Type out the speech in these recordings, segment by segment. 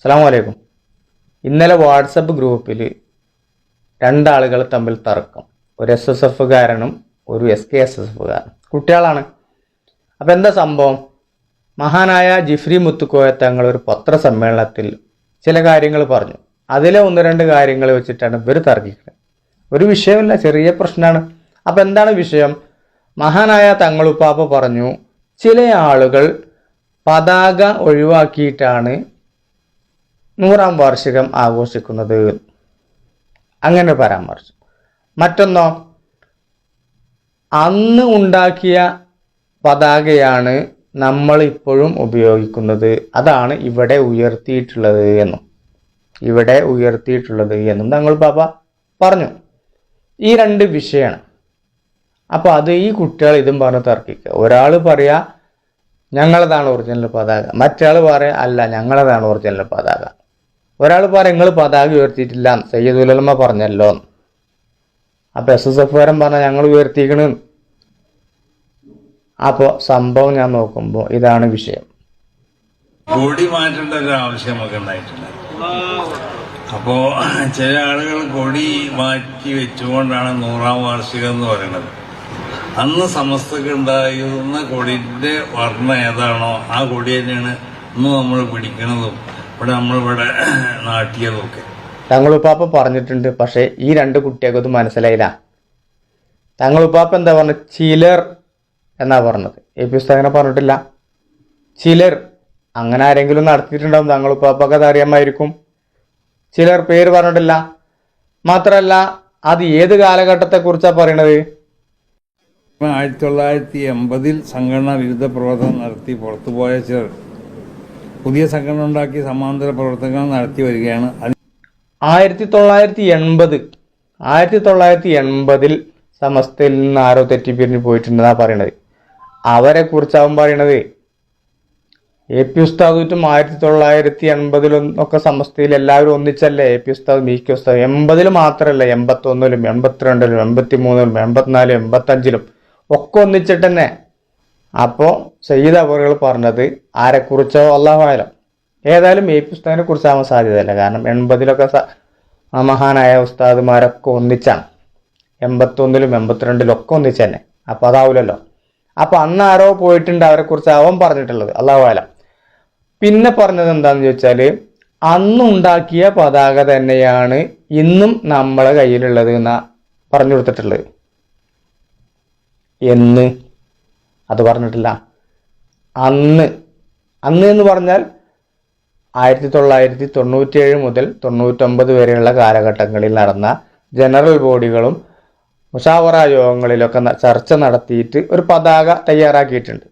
അസ്സലാമു അലൈക്കും. ഇന്നലെ വാട്സപ്പ് ഗ്രൂപ്പിൽ രണ്ടാളുകൾ തമ്മിൽ തർക്കം. ഒരു SSFകാരനും ഒരു SKSSFകാരനും കുട്ടികളാണ്. അപ്പം എന്താ സംഭവം? മഹാനായ ജിഫ്രി മുത്തുക്കോയ തങ്ങൾ ഒരു പത്രസമ്മേളനത്തിൽ ചില കാര്യങ്ങൾ പറഞ്ഞു. അതിലെ ഒന്ന് രണ്ട് കാര്യങ്ങൾ വെച്ചിട്ടാണ് ഇവർ തർക്കിക്കുന്നത്. ഒരു വിഷയമില്ല, ചെറിയ പ്രശ്നമാണ്. അപ്പം എന്താണ് വിഷയം? മഹാനായ തങ്ങളുപ്പാപ്പ പറഞ്ഞു, ചില ആളുകൾ പതാക ഒഴിവാക്കിയിട്ടാണ് 100-ാം വാർഷികം ആഘോഷിക്കുന്നത്. അങ്ങനെ പരാമർശം. മറ്റൊന്നോ, അന്ന് ഉണ്ടാക്കിയ പതാകയാണ് നമ്മൾ ഇപ്പോഴും ഉപയോഗിക്കുന്നത്, അതാണ് ഇവിടെ ഉയർത്തിയിട്ടുള്ളത് എന്നും തങ്ങൾ പാപ്പ പറഞ്ഞു. ഈ രണ്ട് വിഷയമാണ്. അപ്പോൾ അത് ഈ കുട്ടികൾ ഇതും പറഞ്ഞ് തർക്കിക്കുക. ഒരാൾ പറയാ ഞങ്ങളതാണ് ഒറിജിനൽ പതാക, മറ്റയാൾ പറയാ അല്ല ഞങ്ങളതാണ് ഒറിജിനൽ പതാക. ഒരാൾ പറയാം നിങ്ങൾ പതാക ഉയർത്തിയിട്ടില്ല, സയ്യിദുലമ പറഞ്ഞല്ലോ. അപ്പോൾ SSFകാരൻ പറഞ്ഞാൽ ഞങ്ങൾ ഉയർത്തിക്കണ്. അപ്പോൾ സംഭവം ഞാൻ നോക്കുമ്പോൾ ഇതാണ് വിഷയം. കൊടി മാറ്റേണ്ട ഒരു ആവശ്യം നമുക്ക് ഉണ്ടായിട്ടില്ല. അപ്പോ ചില ആളുകൾ കൊടി മാറ്റി വെച്ചുകൊണ്ടാണ് 100-ാം വാർഷികം എന്ന് പറയുന്നത്. അന്ന് സമസ്തക്ക് ഉണ്ടായിരുന്ന കൊടിന്റെ വർണ്ണം ഏതാണോ ആ കൊടി തന്നെയാണ് ഇന്ന് നമ്മൾ പിടിക്കണതും നമ്മളിവിടെ നാട്ടിയതും ഒക്കെ. തങ്ങളുപ്പാപ്പ പറഞ്ഞിട്ടുണ്ട്. പക്ഷേ ഈ രണ്ട് കുട്ടികൾക്ക് അത് മനസ്സിലായില്ല. തങ്ങളുപ്പാപ്പ എന്താ പറഞ്ഞത്? ചിലർ എന്നാ പറഞ്ഞത്. AP ഉസ്താദിനെ പറഞ്ഞിട്ടില്ല. ചിലർ അങ്ങനെ ആരെങ്കിലും നടത്തിയിട്ടുണ്ടാവും. തങ്ങളുപ്പാപ്പക്ക് അത് അറിയാമായിരിക്കും. ചിലർ പേര് പറഞ്ഞിട്ടില്ല. മാത്രമല്ല അത് ഏത് കാലഘട്ടത്തെക്കുറിച്ചാണ് പറയണത്? 1980-ൽ സംഘടനാ വിരുദ്ധ പ്രവർത്തനം നടത്തി പുറത്തുപോയ ചിലർ പുതിയ സംഘടന ഉണ്ടാക്കി സമാന്തര പ്രവർത്തനങ്ങൾ നടത്തി വരികയാണ്. 1980-ൽ സമസ്തയിൽ നിന്ന് ആരോ തെറ്റിപ്പിരിഞ്ഞ് പോയിട്ടുണ്ടെന്നാ പറയണത്. അവരെ കുറിച്ചാവും പറയണത്. AP ഉസ്താദുറ്റും 1980-ലൊക്കെ സമസ്തയിൽ എല്ലാവരും ഒന്നിച്ചല്ലേ AP ഉസ്താദ് MK ഉസ്താദ്. 80-ൽ മാത്രമല്ല, 81-ലും 82-ലും 83-ലും 84-ലും 85-ലും ഒക്കെ ഒന്നിച്ചിട്ട് തന്നെ. അപ്പോൾ സയ്യിദ് അവറുകൾ പറഞ്ഞത് ആരെക്കുറിച്ചോ അല്ലാഹു അഅലം. ഏതായാലും AP ഉസ്താദിനെ കുറിച്ചാവാൻ സാധ്യതയില്ല. കാരണം 80-ലൊക്കെ മഹാനായ ഉസ്താദുമാരൊക്കെ ഒന്നിച്ചാണ്. 81-ലും 82-ലും ഒക്കെ ഒന്നിച്ച് തന്നെ. അപ്പോൾ അതാവില്ലല്ലോ. അപ്പോൾ അന്ന് ആരോ പോയിട്ടുണ്ട്, അവരെ കുറിച്ച് അവൻ പറഞ്ഞിട്ടുള്ളത് അല്ലാഹു അഅലം. പിന്നെ പറഞ്ഞത് എന്താണെന്ന് ചോദിച്ചാൽ, അന്നുണ്ടാക്കിയ പതാക തന്നെയാണ് ഇന്നും നമ്മളെ കയ്യിലുള്ളത് എന്നാ പറഞ്ഞു കൊടുത്തിട്ടുള്ളത്. എന്ന് അത് പറഞ്ഞിട്ടില്ല. അന്ന് എന്ന് പറഞ്ഞാൽ 1997 മുതൽ 99 വരെയുള്ള കാലഘട്ടങ്ങളിൽ നടന്ന ജനറൽ ബോഡികളും മുഷാവറ യോഗങ്ങളിലൊക്കെ ചർച്ച നടത്തിയിട്ട് ഒരു പതാക തയ്യാറാക്കിയിട്ടുണ്ട്.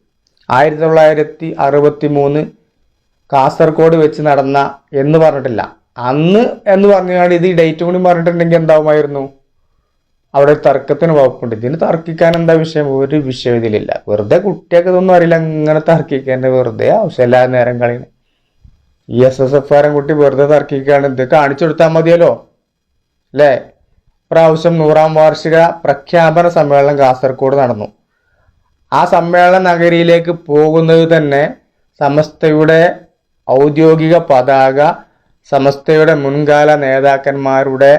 1963 കാസർഗോഡ് വെച്ച് നടന്ന എന്ന് പറഞ്ഞിട്ടില്ല. അന്ന് എന്ന് പറഞ്ഞാൽ ഇത് ഈ ഡേറ്റ് കൂടി പറഞ്ഞിട്ടുണ്ടെങ്കിൽ എന്താവുമായിരുന്നു? അവിടെ തർക്കത്തിന് വകുപ്പുണ്ട്. ഇതിന് തർക്കിക്കാൻ എന്താ വിഷയം? ഒരു വിഷയം ഇതിലില്ല. വെറുതെ കുട്ടിയൊക്കെ ഇതൊന്നും അറിയില്ല, അങ്ങനെ തർക്കിക്കാൻ വെറുതെ ആവശ്യമില്ലാതെ നേരം കളയുന്നത്. ഈ SSFകാരൻ കുട്ടി വെറുതെ തർക്കിക്കാണ്. ഇത് കാണിച്ചു കൊടുത്താൽ മതിയല്ലോ അല്ലേ? പ്രാവശ്യം 100-ാം വാർഷിക പ്രഖ്യാപന സമ്മേളനം കാസർഗോഡ് നടന്നു. ആ സമ്മേളന നഗരിയിലേക്ക് പോകുന്നത് തന്നെ സമസ്തയുടെ ഔദ്യോഗിക പതാക സമസ്തയുടെ മുൻകാല നേതാക്കന്മാരുടെ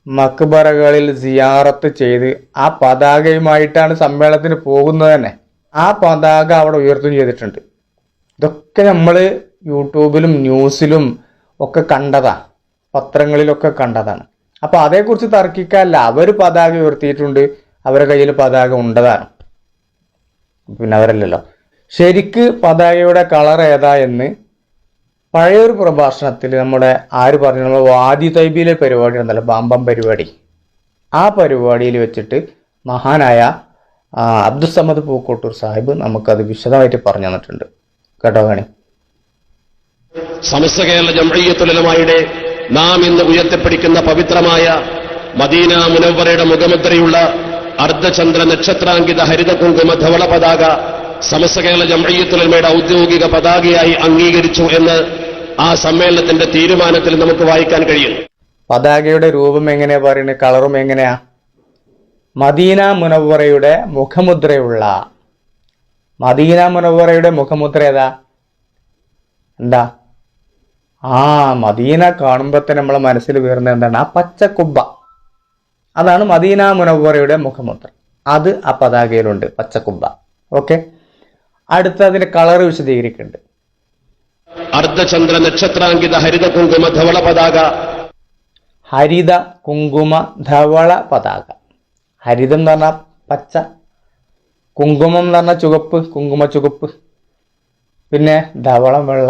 മക്ബറകളിൽ സിയാറത്ത് ചെയ്ത് ആ പതാകയുമായിട്ടാണ് സമ്മേളനത്തിന് പോകുന്നത് തന്നെ. ആ പതാക അവിടെ ഉയർത്തുകയും ചെയ്തിട്ടുണ്ട്. ഇതൊക്കെ നമ്മൾ യൂട്യൂബിലും ന്യൂസിലും ഒക്കെ കണ്ടതാ, പത്രങ്ങളിലൊക്കെ കണ്ടതാണ്. അപ്പൊ അതേക്കുറിച്ച് തർക്കിക്കാനല്ല. അവർ പതാക ഉയർത്തിയിട്ടുണ്ട്, അവരുടെ കയ്യിൽ പതാക ഉണ്ടതാണ്. പിന്നെ അവരല്ലല്ലോ. ശരിക്ക് പതാകയുടെ കളർ ഏതാ എന്ന് പഴയൊരു പ്രഭാഷണത്തിൽ നമ്മുടെ ആര് പറഞ്ഞു, നമ്മൾ വാദി തൈബിയിലെ പരിപാടി ഉണ്ടല്ലോ, ബാമ്പം പരിപാടി. ആ പരിപാടിയിൽ വെച്ചിട്ട് മഹാനായ അബ്ദുസമദ് പൂക്കോട്ടൂർ സാഹിബ് നമുക്കത് വിശദമായിട്ട് പറഞ്ഞു തന്നിട്ടുണ്ട്. കേട്ടോ കാണി. സമസ്ത കേരള ജംഇയ്യത്തുൽ ഉലമായുടെ നാം ഇന്ന് ഉയർത്തിപ്പിടിക്കുന്ന പവിത്രമായ മദീന മുനവ്വറയുടെ മുഖമുദ്രയുള്ള അർദ്ധചന്ദ്ര നക്ഷത്രാങ്കിത ഹരിത കുങ്കുമ ധവള പതാക സമസ്ത കേരള ജംഇയ്യത്തുൽ ഉലമയുടെ ഔദ്യോഗിക പതാകയായി അംഗീകരിച്ചു എന്ന് ആ സമ്മേളനത്തിന്റെ തീരുമാനത്തിൽ നമുക്ക് വായിക്കാൻ കഴിയും. പതാകയുടെ രൂപം എങ്ങനെയാ പറയുന്നത്? കളറും എങ്ങനെയാ? മദീന മുനവ്വറയുടെ മുഖമുദ്രയുള്ള മദീന മുനവ്വറയുടെ മുഖമുദ്ര ഏതാ? എന്താ? മദീന കാണുമ്പോൾ തന്നെ നമ്മളെ മനസ്സിൽ വീറുന്നത് എന്താണ്? ആ പച്ചക്കുബ്ബ. അതാണ് മദീന മുനവ്വറയുടെ മുഖമുദ്ര. അത് ആ പതാകയിലുണ്ട്, പച്ചക്കുബ്ബ. ഓക്കെ, അടുത്ത അതിന്റെ കളർ വിശദീകരിക്കുന്നുണ്ട്. അർദ്ധചന്ദ്ര നക്ഷത്രാങ്കിത ഹരിത കുങ്കുമ ധവള പതാക. ഹരിത കുങ്കുമ ധവള പതാക. ഹരിതം എന്ന് പറഞ്ഞാൽ പച്ച, കുങ്കുമം എന്ന് പറഞ്ഞാൽ ചുവപ്പ്, കുങ്കുമ ചുവപ്പ്, പിന്നെ ധവളം വെള്ള.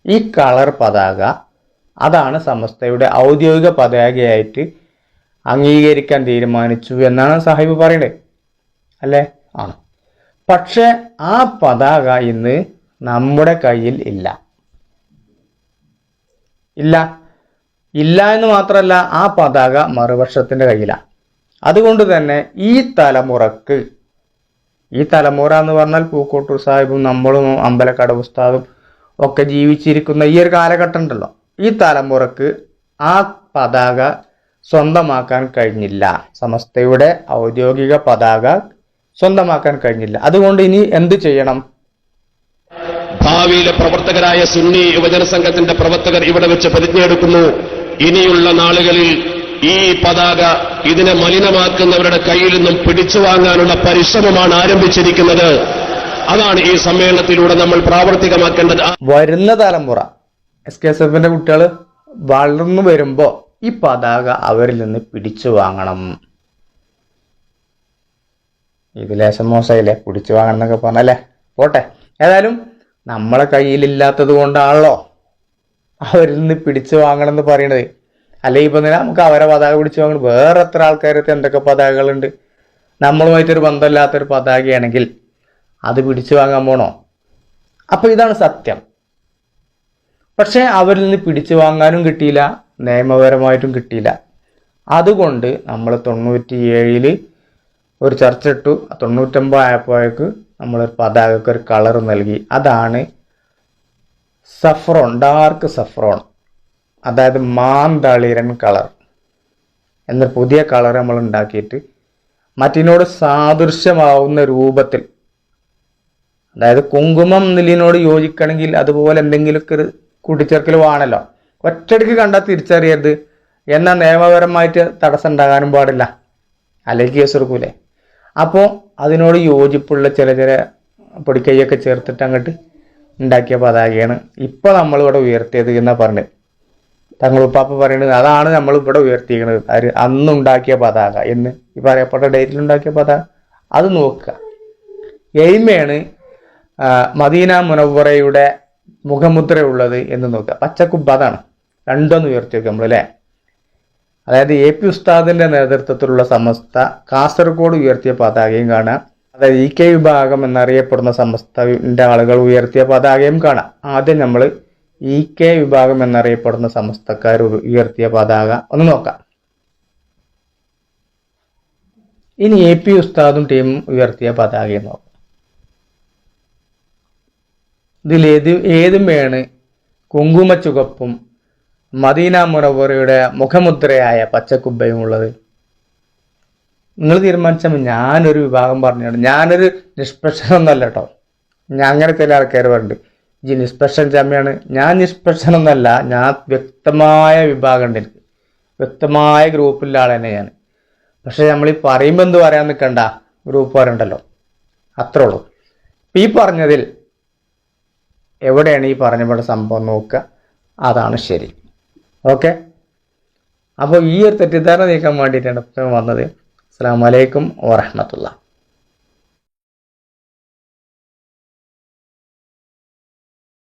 ഈ കളർ പതാക അതാണ് സമസ്തയുടെ ഔദ്യോഗിക പതാകയായിട്ട് അംഗീകരിക്കാൻ തീരുമാനിച്ചു എന്നാണ് സാഹിബ് പറയുന്നത്, അല്ലേ? ആണ്. പക്ഷെ ആ പതാക ഇന്ന് നമ്മുടെ കയ്യിൽ ഇല്ല എന്ന് മാത്രമല്ല, ആ പതാക മറുപക്ഷത്തിന്റെ കയ്യിലാണ്. അതുകൊണ്ട് തന്നെ ഈ തലമുറ എന്ന് പറഞ്ഞാൽ പൂക്കോട്ടൂർ സാഹിബും നമ്മളും അമ്പലക്കട ഉസ്താദും ഒക്കെ ജീവിച്ചിരിക്കുന്ന ഈ ഒരു കാലഘട്ടം ഉണ്ടല്ലോ, ഈ തലമുറക്ക് ആ പതാക സ്വന്തമാക്കാൻ കഴിഞ്ഞില്ല. സമസ്തയുടെ ഔദ്യോഗിക പതാക സ്വന്തമാക്കാൻ കഴിഞ്ഞില്ല. അതുകൊണ്ട് ഇനി എന്ത് ചെയ്യണം? ഭാവിയിലെ പ്രവർത്തകരായ സുന്നി യുവജന സംഘത്തിന്റെ പ്രവർത്തകർ ഇവിടെ വെച്ച് പ്രതിജ്ഞയെടുക്കുന്നു, ഇനിയുള്ള നാളുകളിൽ ഈ പതാക ഇതിനെ മലിനമാക്കുന്നവരുടെ കയ്യിൽ നിന്നും പിടിച്ചു വാങ്ങാനുള്ള പരിശ്രമമാണ് ആരംഭിച്ചിരിക്കുന്നത്. അതാണ് ഈ സമ്മേളനത്തിലൂടെ നമ്മൾ പ്രാവർത്തികമാക്കേണ്ടത്. വരുന്ന തലമുറ SKSF-ന്റെ കുട്ടികൾ വളർന്നു വരുമ്പോ ഈ പതാക അവരിൽ നിന്ന് പിടിച്ചു വാങ്ങണം. ഇത് ലേശം മോശമായില്ലേ, പിടിച്ചു വാങ്ങണം എന്നൊക്കെ പറഞ്ഞല്ലേ? പോട്ടെ, ഏതായാലും നമ്മളെ കയ്യിലില്ലാത്തത് കൊണ്ടാണല്ലോ അവരിൽ നിന്ന് പിടിച്ചു വാങ്ങണം എന്ന് പറയണത്. അല്ലെ ഇപ്പൊ നമുക്ക് അവരെ പതാക പിടിച്ചു വാങ്ങണം. വേറെ എത്ര ആൾക്കാരത്ത് എന്തൊക്കെ പതാകകളുണ്ട്. നമ്മളുമായിട്ടൊരു ബന്ധമില്ലാത്തൊരു പതാകയാണെങ്കിൽ അത് പിടിച്ചു വാങ്ങാൻ പോണോ? അപ്പൊ ഇതാണ് സത്യം. പക്ഷെ അവരിൽ നിന്ന് പിടിച്ചു വാങ്ങാനും കിട്ടിയില്ല, നിയമപരമായിട്ടും കിട്ടിയില്ല. അതുകൊണ്ട് നമ്മൾ 97 ഒരു ചർച്ച ഇട്ടു. 99 ആയപ്പോഴേക്ക് നമ്മളൊരു പതാകക്ക് ഒരു കളർ നൽകി. അതാണ് സഫ്രോൺ, ഡാർക്ക് സഫ്രോൺ, അതായത് മാന്തളിരൻ കളർ എന്ന പുതിയ കളർ നമ്മൾ ഉണ്ടാക്കിയിട്ട് മറ്റിനോട് സാദൃശ്യമാവുന്ന രൂപത്തിൽ, അതായത് കുങ്കുമം നെല്ലിനോട് യോജിക്കണമെങ്കിൽ അതുപോലെ എന്തെങ്കിലുമൊക്കെ ഒരു കൂട്ടിച്ചേർക്കൽ വേണമല്ലോ. ഒറ്റയടിക്ക് കണ്ടാൽ തിരിച്ചറിയരുത്. എന്നാൽ നിയമപരമായിട്ട് തടസ്സം ഉണ്ടാകാനും പാടില്ല, അല്ലെങ്കിൽ കേസ് എടുക്കൂലേ. അപ്പോൾ അതിനോട് യോജിപ്പുള്ള ചില പൊടിക്കൈയൊക്കെ ചേർത്തിട്ട് അങ്ങോട്ട് ഉണ്ടാക്കിയ പതാകയാണ് ഇപ്പോൾ നമ്മളിവിടെ ഉയർത്തിയത് എന്നാണ് പറഞ്ഞത്. തങ്ങളുപ്പാപ്പ പറയുന്നത് അതാണ് നമ്മൾ ഇവിടെ ഉയർത്തിയിരിക്കുന്നത്. അത് അന്നുണ്ടാക്കിയ പതാക എന്ന് ഈ പറയപ്പെട്ട ഡേറ്റിലുണ്ടാക്കിയ പതാക. അത് നോക്കുക. എയിമയാണ് മദീന മുനവ്വറയുടെ മുഖമുദ്രയുള്ളത് എന്ന് നോക്കുക. പച്ചക്കുബ്ബ അതാണ്. രണ്ടൊന്ന് ഉയർത്തി വെക്കുക നമ്മൾ, അല്ലേ? അതായത് AP ഉസ്താദിന്റെ നേതൃത്വത്തിലുള്ള സമസ്ത കാസർഗോഡ് ഉയർത്തിയ പതാകയും കാണാം. അതായത് EK വിഭാഗം എന്നറിയപ്പെടുന്ന സമസ്തന്റെ ആളുകൾ ഉയർത്തിയ പതാകയും കാണാം. ആദ്യം നമ്മൾ EK വിഭാഗം എന്നറിയപ്പെടുന്ന സമസ്തക്കാർ ഉയർത്തിയ പതാക ഒന്ന് നോക്കാം. ഇനി AP ഉസ്താദും ടീമും ഉയർത്തിയ പതാകയും നോക്കാം. ഇതിൽ ഏതുമേണ് കുങ്കുമ ചുവപ്പും മദീന മുനവ്വറയുടെ മുഖമുദ്രയായ പച്ചക്കുബ്ബയും ഉള്ളത്? നിങ്ങൾ തീരുമാനിച്ചാൽ ഞാനൊരു വിഭാഗം പറഞ്ഞാണ്. ഞാനൊരു നിഷ്പക്ഷനൊന്നല്ല കേട്ടോ. ഞാൻ അങ്ങനെ ചില ആൾക്കാർ പറഞ്ഞിട്ട് ഈ നിഷ്പക്ഷൻ ചമ്മയാണ്. ഞാൻ നിഷ്പക്ഷനൊന്നല്ല, ഞാൻ വ്യക്തമായ വിഭാഗം ഉണ്ട്, എനിക്ക് വ്യക്തമായ ഗ്രൂപ്പിലുള്ള ആൾ തന്നെ ഞാൻ. പക്ഷെ നമ്മൾ ഈ പറയുമ്പോൾ എന്ത് പറയാൻ നിൽക്കണ്ട, ഗ്രൂപ്പ് പറയണ്ടല്ലോ, അത്രേ ഉള്ളൂ. ഈ പറഞ്ഞതിൽ എവിടെയാണ് ഈ പറഞ്ഞപ്പെട്ട സംഭവം നോക്കുക, അതാണ് ശരി. ഓക്കെ, അപ്പോൾ ഈ ഒരു തെറ്റിദ്ധാരണ നീക്കാൻ വേണ്ടിയിട്ടാണ് ഇപ്പം വന്നത്. അസ്സലാമു അലൈക്കും വറഹ്മത്തുള്ളാഹി.